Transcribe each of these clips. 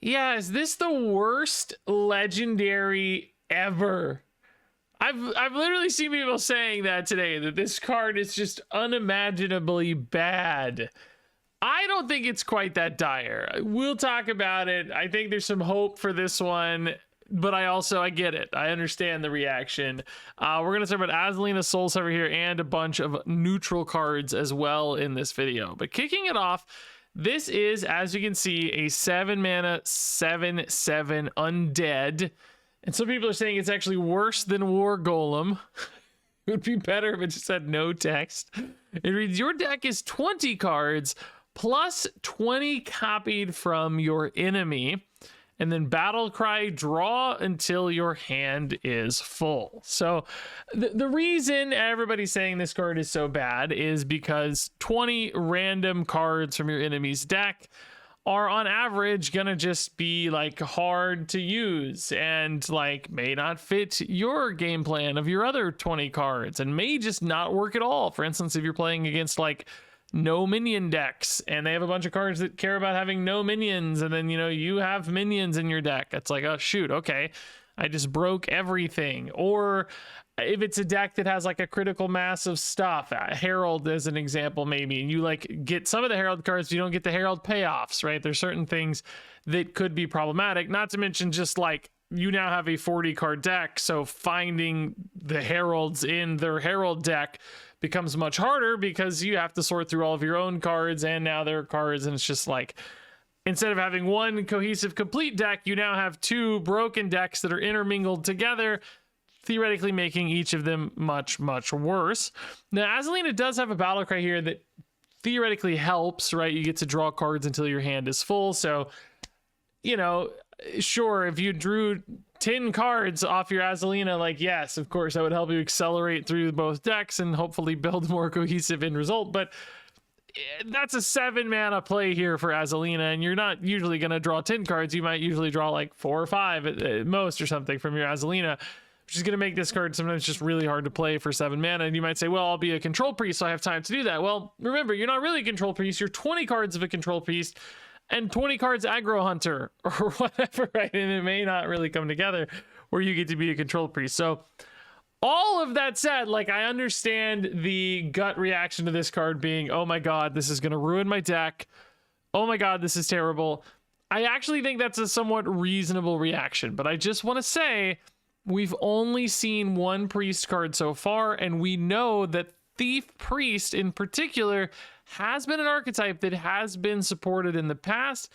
Yeah, is this the worst legendary ever? I've literally seen people saying that today, that this card is just unimaginably bad. I don't think it's quite that dire. We'll talk about it. I think there's some hope for this one, but I get it. I understand the reaction. We're going to talk about Azalina Soul Sever here and a bunch of neutral cards as well in this video. But kicking it off, this is, as you can see, a 7 mana 7/7 undead. And some people are saying it's actually worse than War Golem. It would be better if it just had no text. It reads, your deck is 20 cards plus 20 copied from your enemy. And then battle cry, draw until your hand is full. So the reason everybody's saying this card is so bad is because 20 random cards from your enemy's deck are on average gonna just be like hard to use and like may not fit your game plan of your other 20 cards and may just not work at all. For instance, if you're playing against like no minion decks and they have a bunch of cards that care about having no minions, and then you have minions in your deck, it's like, oh shoot, okay, I just broke everything. Or if it's a deck that has like a critical mass of stuff, Herald as an example maybe, and you like get some of the Herald cards, you don't get the Herald payoffs, right? There's certain things that could be problematic, not to mention just like you now have a 40 card deck, so finding the Heralds in their Herald deck becomes much harder because you have to sort through all of your own cards and now their cards, and it's just like, instead of having one cohesive complete deck, you now have two broken decks that are intermingled together, theoretically making each of them much worse. Now Azalina does have a battle cry here that theoretically helps, right? You get to draw cards until your hand is full. So sure, if you drew 10 cards off your Azalina, like, yes, of course, that would help you accelerate through both decks and hopefully build more cohesive end result. But that's a 7 mana play here for Azalina, and you're not usually going to draw 10 cards. You might usually draw like 4 or 5 at most or something from your Azalina, which is going to make this card sometimes just really hard to play for 7 mana. And you might say, well, I'll be a control priest, so I have time to do that. Well, remember, you're not really a control priest. You're 20 cards of a control priest and 20 cards aggro hunter or whatever, right? And it may not really come together where you get to be a control priest. So all of that said, like, I understand the gut reaction to this card being, oh my God, this is going to ruin my deck. Oh my God, this is terrible. I actually think that's a somewhat reasonable reaction, but I just want to say we've only seen one priest card so far, and we know that Thief Priest in particular has been an archetype that has been supported in the past,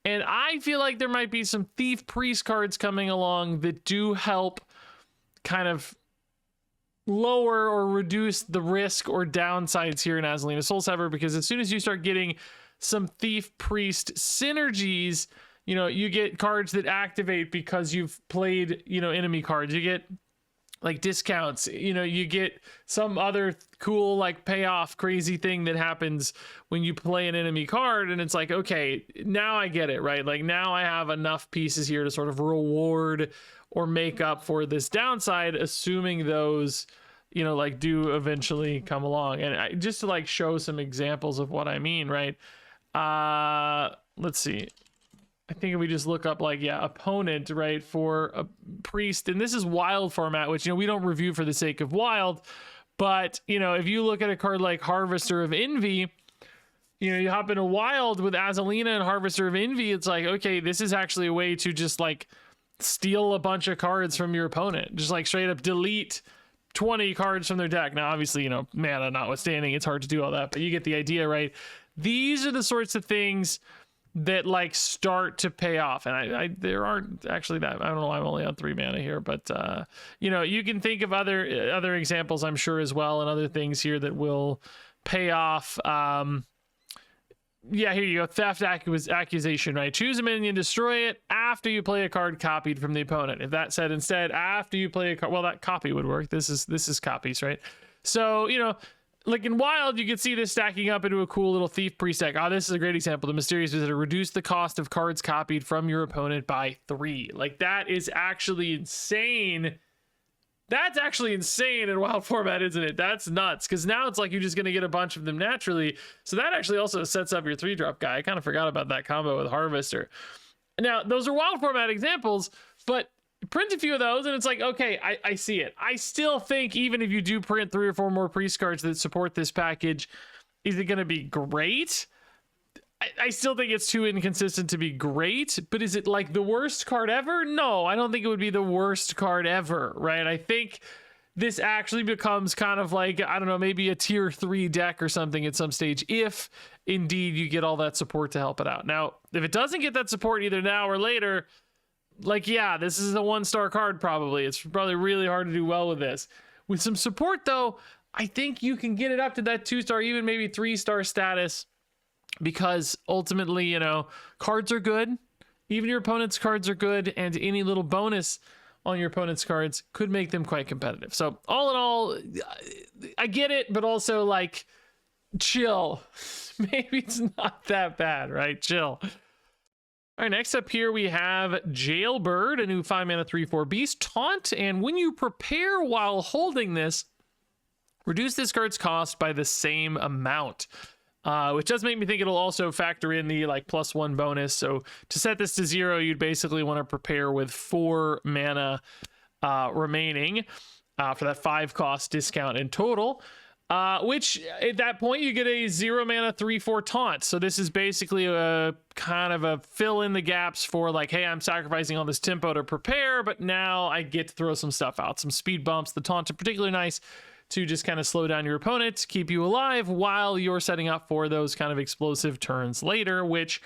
and I feel like there might be some Thief Priest cards coming along that do help kind of lower or reduce the risk or downsides here in Azalina Soul Sever, because as soon as you start getting some Thief Priest synergies, you get cards that activate because you've played, enemy cards. You get like discounts, you get some other cool like payoff crazy thing that happens when you play an enemy card, and it's like, okay, now I get it, right? Like now I have enough pieces here to sort of reward or make up for this downside, assuming those like do eventually come along. And just to like show some examples of what I mean, right? Let's see. I think if we just look up like, opponent, right, for a priest, and this is wild format, which, we don't review for the sake of wild, but, if you look at a card like Harvester of Envy, you hop into wild with Azalina and Harvester of Envy, it's like, okay, this is actually a way to just like steal a bunch of cards from your opponent, just like straight up delete 20 cards from their deck. Now, obviously, mana notwithstanding, it's hard to do all that, but you get the idea, right? These are the sorts of things that like start to pay off, and I there aren't actually that, I don't know why I'm only on 3 mana here, but you can think of other examples, I'm sure, as well, and other things here that will pay off. Here you go. Theft accusation, right? Choose a minion, destroy it after you play a card copied from the opponent. If that said instead after you play a card, well, that copy would work. This is copies, right? So like in wild, you can see this stacking up into a cool little Thief Priest deck. Oh, this is a great example. The Mysterious Visitor, reduce the cost of cards copied from your opponent by 3. Like, that is actually insane. That's actually insane in wild format, isn't it? That's nuts, because now it's like you're just going to get a bunch of them naturally. So that actually also sets up your 3-drop guy. I kind of forgot about that combo with Harvester. Now, those are wild format examples, but print a few of those and it's like, okay, I see it. I still think even if you do print 3 or 4 more priest cards that support this package, is it going to be great? I still think it's too inconsistent to be great, but is it like the worst card ever? No, I don't think it would be the worst card ever, right? I think this actually becomes kind of like, I don't know, maybe a tier 3 deck or something at some stage, if indeed you get all that support to help it out. Now, if it doesn't get that support either now or later, like, yeah, this is a 1-star card probably. It's probably really hard to do well with this. With some support, though, I think you can get it up to that 2-star, even maybe 3-star status, because ultimately, you know, cards are good. Even your opponent's cards are good, and any little bonus on your opponent's cards could make them quite competitive. So all in all, I get it, but also like, chill. Maybe it's not that bad, right? Chill. All right, next up here we have Jailbird, a new 5-mana 3/4 beast, taunt, and when you prepare while holding this, reduce this card's cost by the same amount. Which does make me think it'll also factor in the like +1 bonus. So to set this to 0, you'd basically want to prepare with 4 mana remaining for that 5 cost discount in total. Which at that point you get a 0 mana 3/4 taunt. So this is basically a kind of a fill in the gaps for like, hey, I'm sacrificing all this tempo to prepare, but now I get to throw some stuff out, some speed bumps. The taunts are particularly nice to just kind of slow down your opponent, keep you alive while you're setting up for those kind of explosive turns later, which,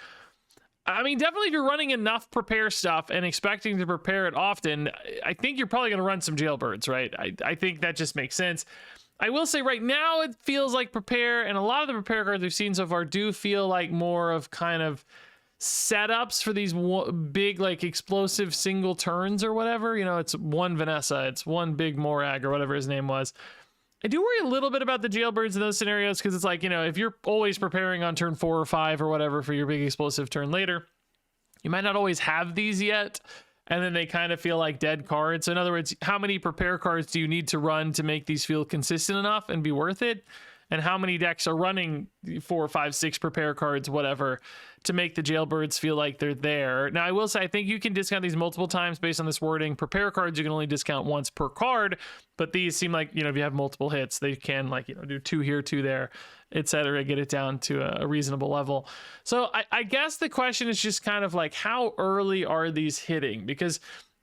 I mean, definitely if you're running enough prepare stuff and expecting to prepare it often, I think you're probably going to run some Jailbirds, right? I think that just makes sense. I will say right now it feels like prepare, and a lot of the prepare cards we've seen so far do feel like more of kind of setups for these big like explosive single turns or whatever. You know, it's one Vanessa, it's one big Morag or whatever his name was. I do worry a little bit about the Jailbirds in those scenarios because it's like, you know, if you're always preparing on turn 4 or 5 or whatever for your big explosive turn later, you might not always have these yet, and then they kind of feel like dead cards. So in other words, how many prepare cards do you need to run to make these feel consistent enough and be worth it? And how many decks are running 4, 5, 6 prepare cards, whatever, to make the Jailbirds feel like they're there. Now, I will say, I think you can discount these multiple times based on this wording. Prepare cards, you can only discount once per card, but these seem like, you know, if you have multiple hits, they can, like, you know, do 2 here, 2 there, etc., get it down to a reasonable level. So I guess the question is just kind of like, how early are these hitting? Because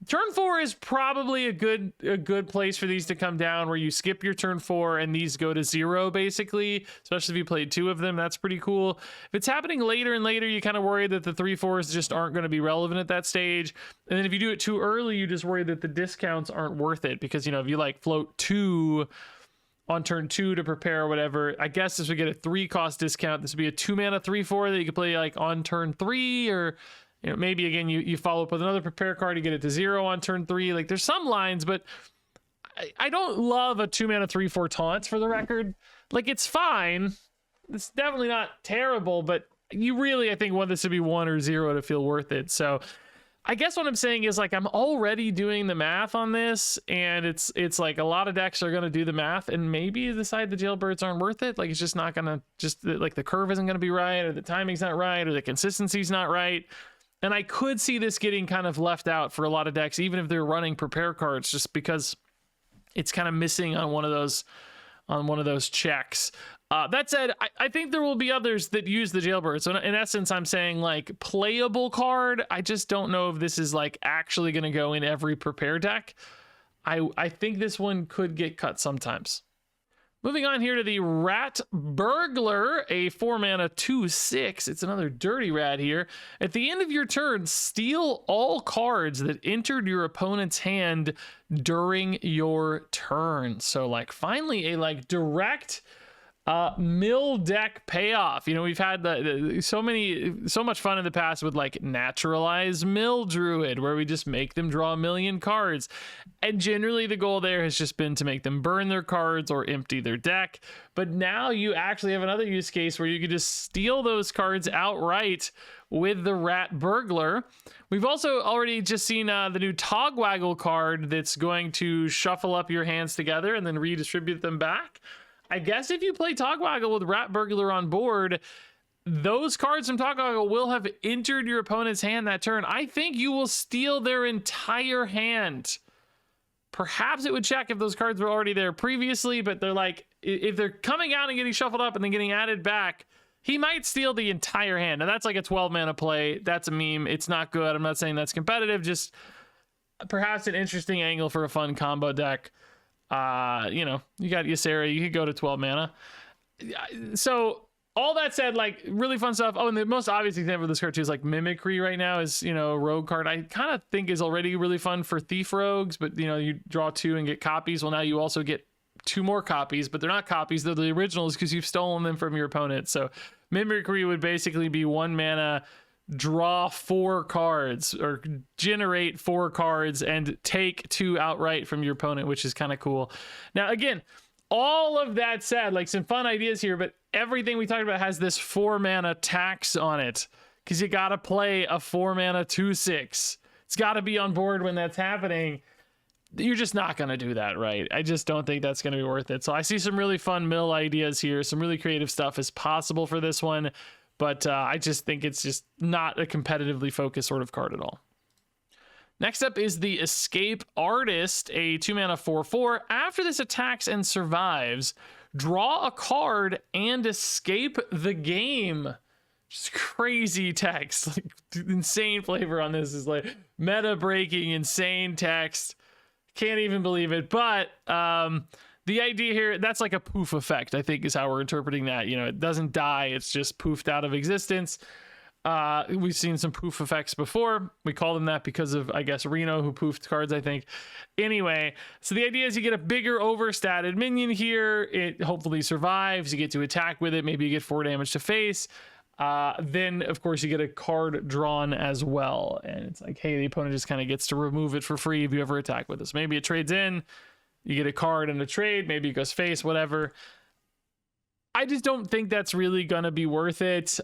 turn 4 is probably a good place for these to come down, where you skip your turn 4 and these go to 0 basically, especially if you played 2 of them. That's pretty cool. If it's happening later and later, you kind of worry that the 3/4s just aren't going to be relevant at that stage. And then if you do it too early, you just worry that the discounts aren't worth it, because, you know, if you like float 2 on turn 2 to prepare or whatever, I guess this would get a 3 cost discount. This would be a 2 mana 3/4 that you could play like on turn 3, or, you know, maybe again you follow up with another prepare card, you get it to 0 on turn 3. Like, there's some lines, but I don't love a 2 mana 3/4 taunts, for the record. Like, it's fine, it's definitely not terrible, but you really, I think, want this to be 1 or 0 to feel worth it. So I guess what I'm saying is, like, I'm already doing the math on this, and it's like a lot of decks are going to do the math and maybe decide the Jailbirds aren't worth it. Like, it's just not going to, just like the curve isn't going to be right, or the timing's not right, or the consistency's not right. And I could see this getting kind of left out for a lot of decks, even if they're running prepare cards, just because it's kind of missing on one of those checks. That said, I think there will be others that use the Jailbird. So in essence, I'm saying, like, playable card. I just don't know if this is like actually going to go in every prepare deck. I think this one could get cut sometimes. Moving on here to the Rat Burglar, a 4 mana 2/6. It's another dirty rat here. At the end of your turn, steal all cards that entered your opponent's hand during your turn. So, like, finally a like direct mill deck payoff. You know, we've had so much fun in the past with like Naturalized Mill Druid, where we just make them draw 1,000,000 cards, and generally the goal there has just been to make them burn their cards or empty their deck. But now you actually have another use case where you can just steal those cards outright with the Rat Burglar. We've also already just seen the new Togwaggle card that's going to shuffle up your hands together and then redistribute them back. I guess if you play Togwaggle with Rat Burglar on board, those cards from Takaga will have entered your opponent's hand that turn. I think you will steal their entire hand. Perhaps it would check if those cards were already there previously, but they're like, if they're coming out and getting shuffled up and then getting added back, he might steal the entire hand. And that's like a 12 mana play. That's a meme. It's not good. I'm not saying that's competitive, just perhaps an interesting angle for a fun combo deck. You know, you got Ysera, you could go to 12 mana. So all that said, like, really fun stuff. Oh, and the most obvious example of this card too is like Mimicry right now is, you know, a rogue card I kind of think is already really fun for Thief Rogues, but you know, you draw 2 and get copies. Well, now you also get 2 more copies, but they're not copies, they're the originals because you've stolen them from your opponent. So Mimicry would basically be 1 mana, draw 4 cards or generate 4 cards and take 2 outright from your opponent, which is kind of cool. Now, again, all of that said, like, some fun ideas here, but everything we talked about has this 4 mana tax on it because you got to play a 4 mana 2/6. It's got to be on board when that's happening. You're just not going to do that, right? I just don't think that's going to be worth it. So I see some really fun mill ideas here. Some really creative stuff is possible for this one, but I just think it's just not a competitively focused sort of card at all. Next up is the Escape Artist, a 2 mana 4/4. After this attacks and survives, draw a card and escape the game. Just crazy text, like insane flavor on this is like meta breaking, insane text. Can't even believe it. But the idea here, that's like a poof effect, I think is how we're interpreting that. You know, it doesn't die, it's just poofed out of existence. We've seen some poof effects before. We call them that because of, I guess, Reno, who poofed cards, I think. Anyway, so the idea is you get a bigger overstatted minion here. It hopefully survives. You get to attack with it. Maybe you get 4 damage to face. Then, of course, you get a card drawn as well. And it's like, hey, the opponent just kind of gets to remove it for free if you ever attack with this. Maybe it trades in. You get a card in a trade. Maybe it goes face, whatever. I just don't think that's really going to be worth it.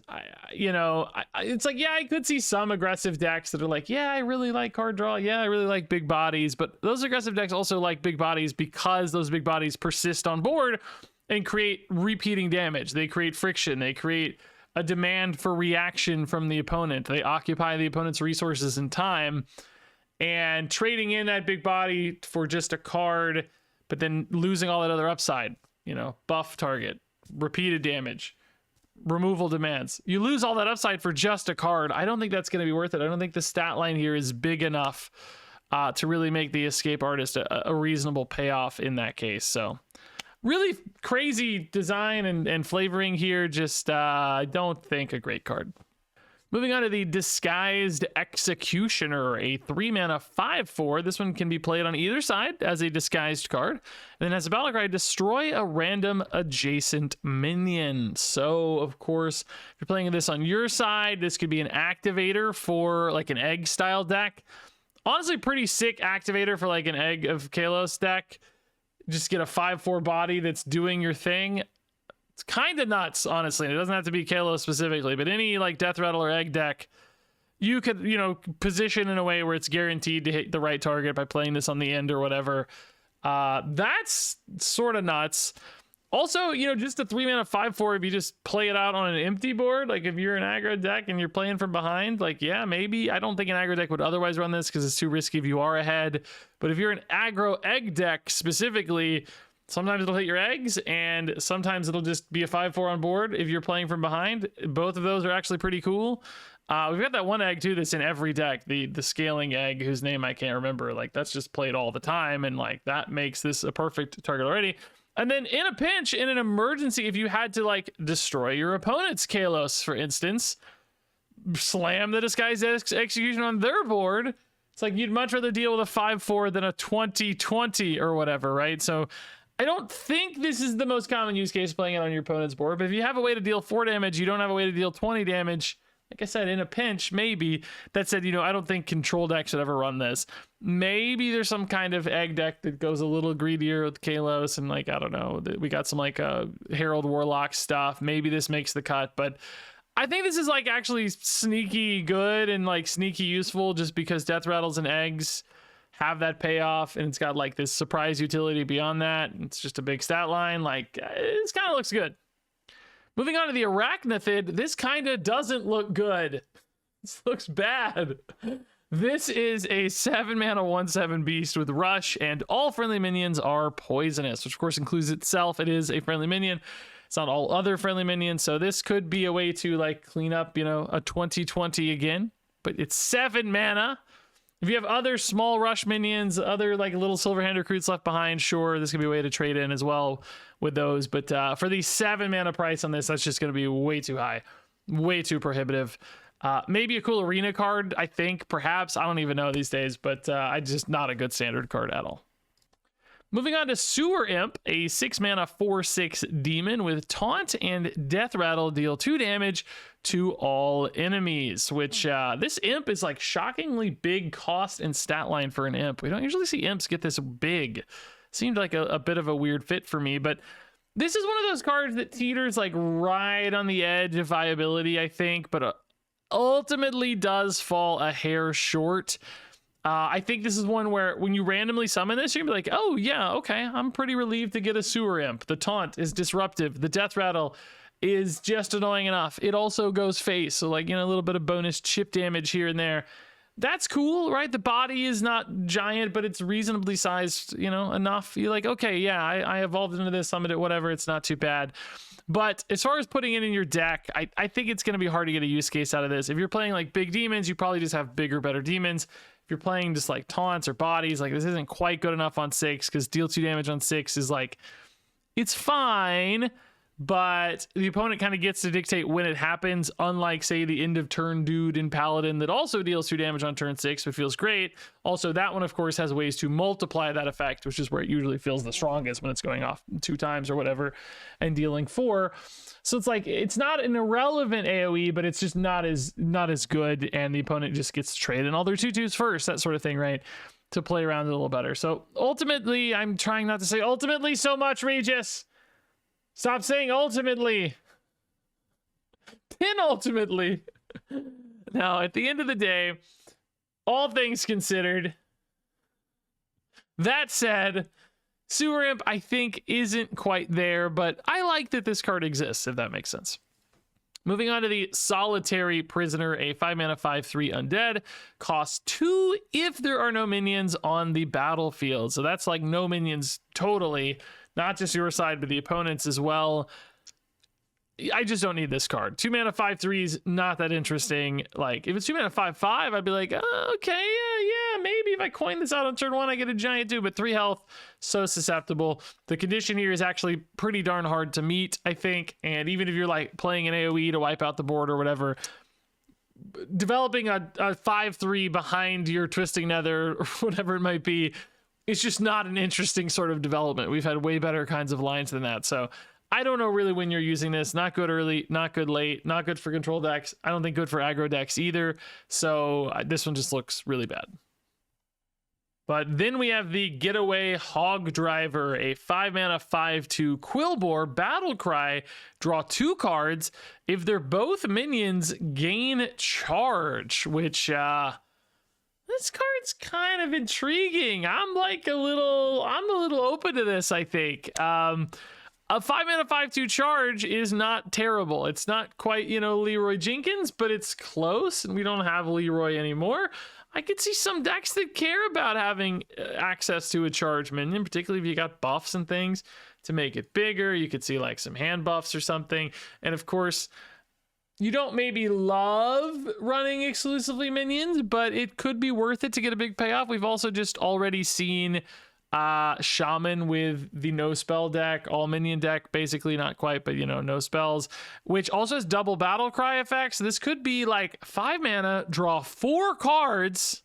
It's like, yeah, I could see some aggressive decks that are like, yeah, I really like card draw. Yeah, I really like big bodies. But those aggressive decks also like big bodies because those big bodies persist on board and create repeating damage. They create friction. They create a demand for reaction from the opponent. They occupy the opponent's resources and time. And trading in that big body for just a card, but then losing all that other upside, you know, buff target, repeated damage, removal demands. You lose all that upside for just a card. I don't think that's going to be worth it. I don't think the stat line here is big enough to really make the Escape Artist a reasonable payoff in that case. So really crazy design and flavoring here. Just I don't think a great card. Moving on to the Disguised Executioner, a 3 mana 5/4. This one can be played on either side as a disguised card. And then has a battle cry, destroy a random adjacent minion. So, of course, if you're playing this on your side, this could be an activator for like an egg style deck. Honestly, pretty sick activator for like an Egg of Kalos deck. Just get a 5/4 body that's doing your thing. It's kind of nuts, honestly. It doesn't have to be Kalos specifically, but any like Death Rattle or Egg deck, you could, you know, position in a way where it's guaranteed to hit the right target by playing this on the end or whatever. That's sort of nuts. Also, you know, just a 3 mana 5/4, if you just play it out on an empty board, like if you're an aggro deck and you're playing from behind, like, yeah, maybe. I don't think an aggro deck would otherwise run this because it's too risky if you are ahead. But if you're an aggro egg deck specifically, sometimes it'll hit your eggs, and sometimes it'll just be a 5/4 on board if you're playing from behind. Both of those are actually pretty cool. We've got that one egg, too, that's in every deck, the scaling egg, whose name I can't remember. Like, that's just played all the time, and, like, that makes this a perfect target already. And then in a pinch, in an emergency, if you had to, like, destroy your opponent's Kalos, for instance, slam the Disguised Execution on their board, it's like you'd much rather deal with a 5/4 than a 20/20 or whatever, right? So I don't think this is the most common use case playing it on your opponent's board, but if you have a way to deal 4 damage, you don't have a way to deal 20 damage, like I said, in a pinch, maybe. That said, you know, I don't think control decks should ever run this. Maybe there's some kind of egg deck that goes a little greedier with Kalos and, like, I don't know, we got some, like, Herald Warlock stuff. Maybe this makes the cut, but I think this is, like, actually sneaky good and, like, sneaky useful just because Death Rattles and eggs have that payoff, and it's got like this surprise utility beyond that. It's just a big stat line. Like, it kind of looks good. Moving on to the Arachnithid, this kind of doesn't look good. This looks bad. This is a 7-mana 1/7 beast with rush, and all friendly minions are poisonous, which of course includes itself. It is a friendly minion. It's not all other friendly minions, so this could be a way to like clean up, you know, a 2020 again. But it's 7 mana. If you have other small rush minions, other like little Silverhand recruits left behind, sure, this could be a way to trade in as well with those. But for the 7 mana price on this, that's just going to be way too high, way too prohibitive. Maybe a cool arena card, I think, perhaps. I don't even know these days, but I just not a good standard card at all. Moving on to Sewer Imp, a 6 mana 4/6 demon with taunt and death rattle, deal 2 damage to all enemies, which this imp is like shockingly big cost and stat line for an imp. We don't usually see imps get this big. Seemed like a bit of a weird fit for me, but this is one of those cards that teeters like right on the edge of viability, I think, but ultimately does fall a hair short. I think this is one where when you randomly summon this, you're gonna be like, oh yeah, okay, I'm pretty relieved to get a Sewer Imp. The taunt is disruptive. The death rattle is just annoying enough. It also goes face, so like, you know, a little bit of bonus chip damage here and there. That's cool, right? The body is not giant, but it's reasonably sized, you know, enough. You're like, okay, yeah, I evolved into this, summoned it, whatever. It's not too bad. But as far as putting it in your deck, I think it's going to be hard to get a use case out of this. If you're playing like big demons, you probably just have bigger, better demons. If you're playing just like taunts or bodies, like this isn't quite good enough on 6 because deal 2 damage on 6 is like, it's fine, but the opponent kind of gets to dictate when it happens, unlike say the end of turn dude in Paladin that also deals 2 damage on turn 6 but feels great. Also, that one of course has ways to multiply that effect, which is where it usually feels the strongest when it's going off 2 times or whatever and dealing 4. So it's like, it's not an irrelevant AoE, but it's just not as good, and the opponent just gets to trade in all their 2/2s first, that sort of thing, right? To play around it a little better. So ultimately, I'm trying not to say ultimately so much, Regis. Stop saying ultimately. Penultimately. Now, at the end of the day, all things considered, that said, Sewer Imp, I think, isn't quite there, but I like that this card exists, if that makes sense. Moving on to the Solitary Prisoner, a 5 mana 5/3 undead. Costs 2 if there are no minions on the battlefield. So that's like no minions totally. Not just your side, but the opponent's as well. I just don't need this card. 2 mana 5/3 is not that interesting. Like, if it's 2 mana 5/5, I'd be like, oh, okay, yeah, maybe if I coin this out on turn 1, I get a giant 2, but 3 health, so susceptible. The condition here is actually pretty darn hard to meet, I think. And even if you're like playing an AoE to wipe out the board or whatever, developing a 5/3 behind your Twisting Nether or whatever it might be, it's just not an interesting sort of development. We've had way better kinds of lines than that. So I don't know really when you're using this. Not good early, not good late, not good for control decks. I don't think good for aggro decks either. So this one just looks really bad. But then we have the Getaway Hog Driver, a 5 mana 5/2 Quillbore Battle Cry. Draw 2 cards. If they're both minions, gain charge, which this card's kind of intriguing. I'm a little open to this, I think. A 5 mana 5/2 charge is not terrible. It's not quite, you know, Leeroy Jenkins, but it's close, and we don't have Leeroy anymore. I could see some decks that care about having access to a charge minion, particularly if you got buffs and things to make it bigger. You could see like some hand buffs or something. And of course, you don't maybe love running exclusively minions, but it could be worth it to get a big payoff. We've also just already seen Shaman with the no spell deck, all minion deck, basically, not quite, but you know, no spells, which also has double battle cry effects. This could be like 5 mana, draw 4 cards.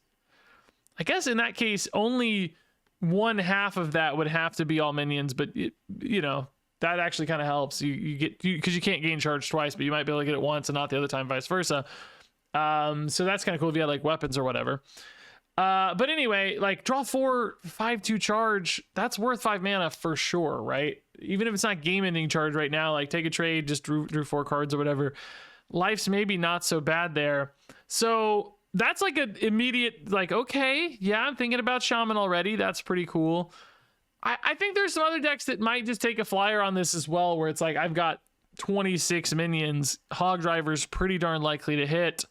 I guess in that case, only 1/2 of that would have to be all minions, but you know, that actually kind of helps. You get, because you can't gain charge twice, but you might be able to get it once and not the other time, vice versa. So that's kind of cool if you had like weapons or whatever. But anyway, like draw 4 5/2 charge, that's worth 5 mana for sure, right? Even if it's not game ending charge right now, like take a trade, just drew 4 cards or whatever. Life's maybe not so bad there. So that's like an immediate, like, okay, yeah, I'm thinking about Shaman already. That's pretty cool. I think there's some other decks that might just take a flyer on this as well, where it's like I've got 26 minions, Hog Driver's pretty darn likely to hit.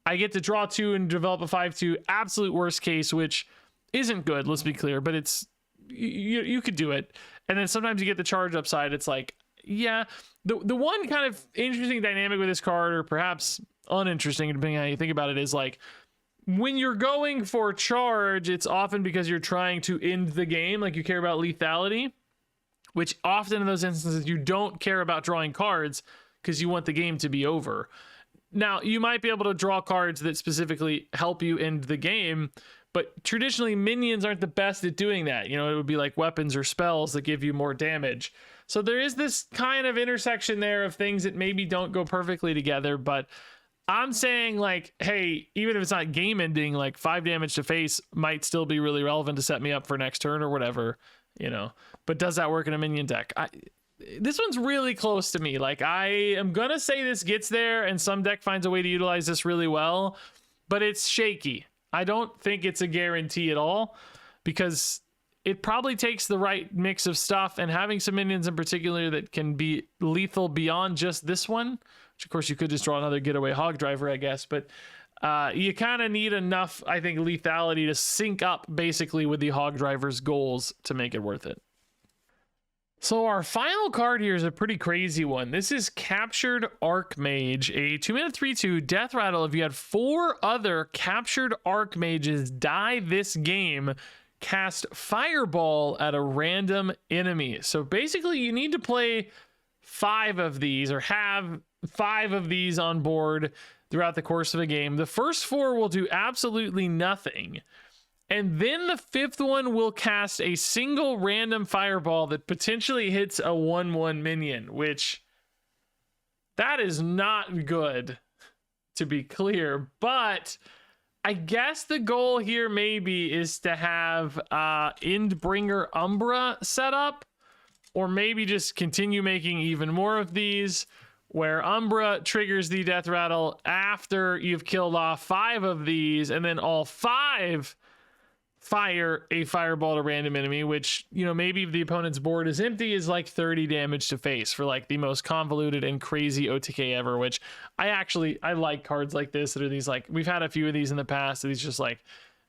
I get to draw 2 and develop a 5/2, absolute worst case, which isn't good, let's be clear, but it's you could do it. And then sometimes you get the charge upside. It's like, yeah, the one kind of interesting dynamic with this card, or perhaps uninteresting depending on how you think about it, is like when you're going for charge, it's often because you're trying to end the game, like you care about lethality, which often in those instances you don't care about drawing cards because you want the game to be over. Now, you might be able to draw cards that specifically help you end the game, but traditionally minions aren't the best at doing that. You know, it would be like weapons or spells that give you more damage. So there is this kind of intersection there of things that maybe don't go perfectly together, but I'm saying, like, hey, even if it's not game ending, like 5 damage to face might still be really relevant to set me up for next turn or whatever, you know. But does that work in a minion deck? This one's really close to me. Like, I am gonna say this gets there and some deck finds a way to utilize this really well, but it's shaky. I don't think it's a guarantee at all, because it probably takes the right mix of stuff, and having some minions in particular that can be lethal beyond just this one, which of course you could just draw another getaway Hog Driver, I guess, but you kind of need enough, I think, lethality to sync up basically with the Hog Driver's goals to make it worth it. So our final card here is a pretty crazy one. This is Captured Archmage, a 2-mana 3/2 death rattle. If you had 4 other Captured Archmages die this game, cast Fireball at a random enemy. So basically you need to play 5 of these, or have 5 of these on board throughout the course of a game. The first 4 will do absolutely nothing. And then the 5th one will cast a single random fireball that potentially hits a 1/1 minion, which that is not good, to be clear. But I guess the goal here maybe is to have Endbringer Umbra set up, or maybe just continue making even more of these, where Umbra triggers the death rattle after you've killed off 5 of these, and then all 5 fire a fireball to random enemy, which, you know, maybe if the opponent's board is empty, is like 30 damage to face for like the most convoluted and crazy OTK ever, which I like cards like this that are these, like, we've had a few of these in the past, these just like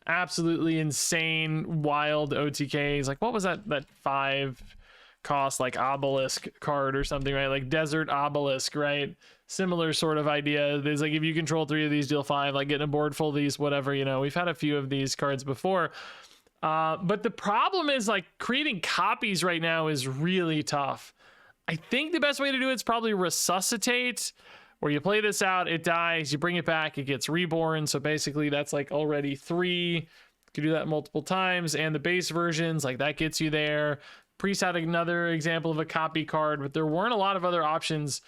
absolutely insane wild OTKs. Like, what was that 5 cost like obelisk card or something, right? Like Desert Obelisk, right? Similar sort of idea. There's like, if you control 3 of these, deal 5, like getting a board full of these, whatever, you know. We've had a few of these cards before, but the problem is, like, creating copies right now is really tough. I think the best way to do it is probably Resuscitate, where you play this out, it dies, you bring it back, it gets reborn. So basically that's like already 3. You can do that multiple times, and the base versions, like, that gets you there. Priest had another example of a copy card, but there weren't a lot of other options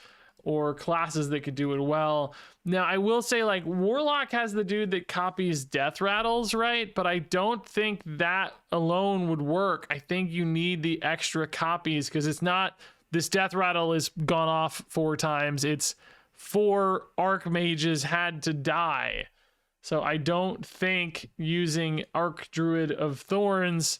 or classes that could do it well. Now, I will say, like, Warlock has the dude that copies death rattles, right? But I don't think that alone would work. I think you need the extra copies, because it's not, this death rattle is gone off 4 times. It's 4 Archmages had to die. So I don't think using Archdruid of Thorns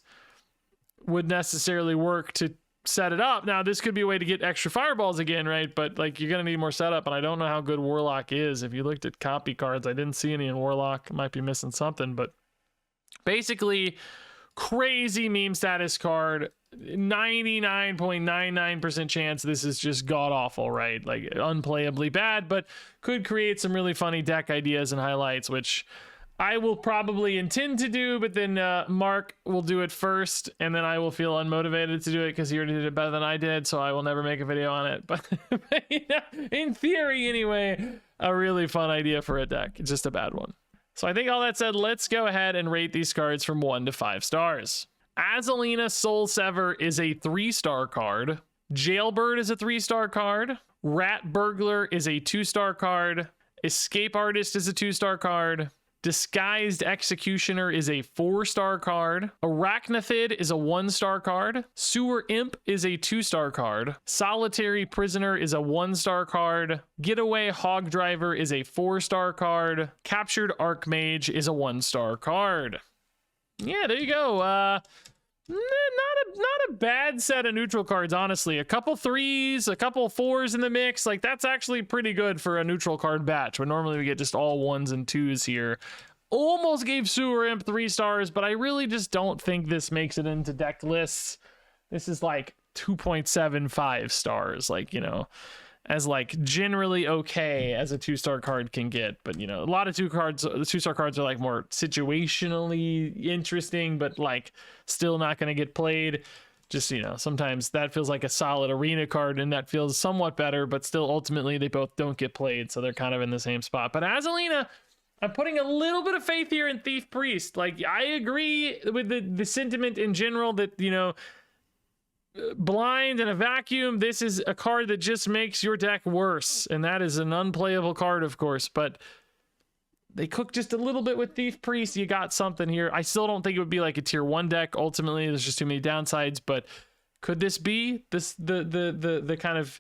would necessarily work to set it up. Now, this could be a way to get extra fireballs again, right? But like, you're gonna need more setup, and I don't know how good Warlock is. If you looked at copy cards, I didn't see any in Warlock. I might be missing something, but basically crazy meme status card. 99.99% chance this is just god awful, right? Like, unplayably bad, but could create some really funny deck ideas and highlights, which I will probably intend to do, but then Mark will do it first, and then I will feel unmotivated to do it because he already did it better than I did, so I will never make a video on it. But yeah, in theory anyway, a really fun idea for a deck. It's just a bad one. So I think all that said, let's go ahead and rate these cards from 1 to 5 stars. Azalina Soul Sever is a 3-star card. Jailbird is a 3-star card. Rat Burglar is a 2-star card. Escape Artist is a 2-star card. Disguised Executioner is a 4-star card. Arachnithid is a 1-star card. Sewer Imp is a 2-star card. Solitary Prisoner is a 1-star card. Getaway Hog Driver is a 4-star card. Captured Archmage is a 1-star card. Yeah, there you go. Not a bad set of neutral cards, honestly. A couple 3s, a couple 4s in the mix. Like, that's actually pretty good for a neutral card batch, where normally we get just all 1s and 2s here. Almost gave Sewer Imp 3 stars, but I really just don't think this makes it into deck lists. This is like 2.75 stars, like, you know, as like generally okay as a 2-star card can get. But, you know, a lot of the 2-star cards are like more situationally interesting, but like still not going to get played. Just, you know, sometimes that feels like a solid arena card, and that feels somewhat better, but still ultimately they both don't get played, so they're kind of in the same spot. But as Alina, I'm putting a little bit of faith here in Thief Priest. Like, I agree with the sentiment in general that, you know, blind and a vacuum, this is a card that just makes your deck worse, and that is an unplayable card, of course. But they cook just a little bit with Thief Priest. You got something here. I still don't think it would be like a tier 1 deck. Ultimately, there's just too many downsides. But could this be this the kind of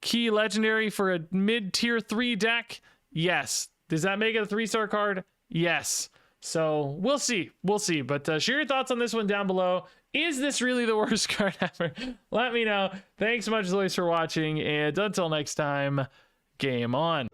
key legendary for a mid tier 3 deck? Yes. Does that make it a 3-star card? Yes. So we'll see. But share your thoughts on this one down below. Is this really the worst card ever? Let me know. Thanks so much as always for watching, and until next time, game on.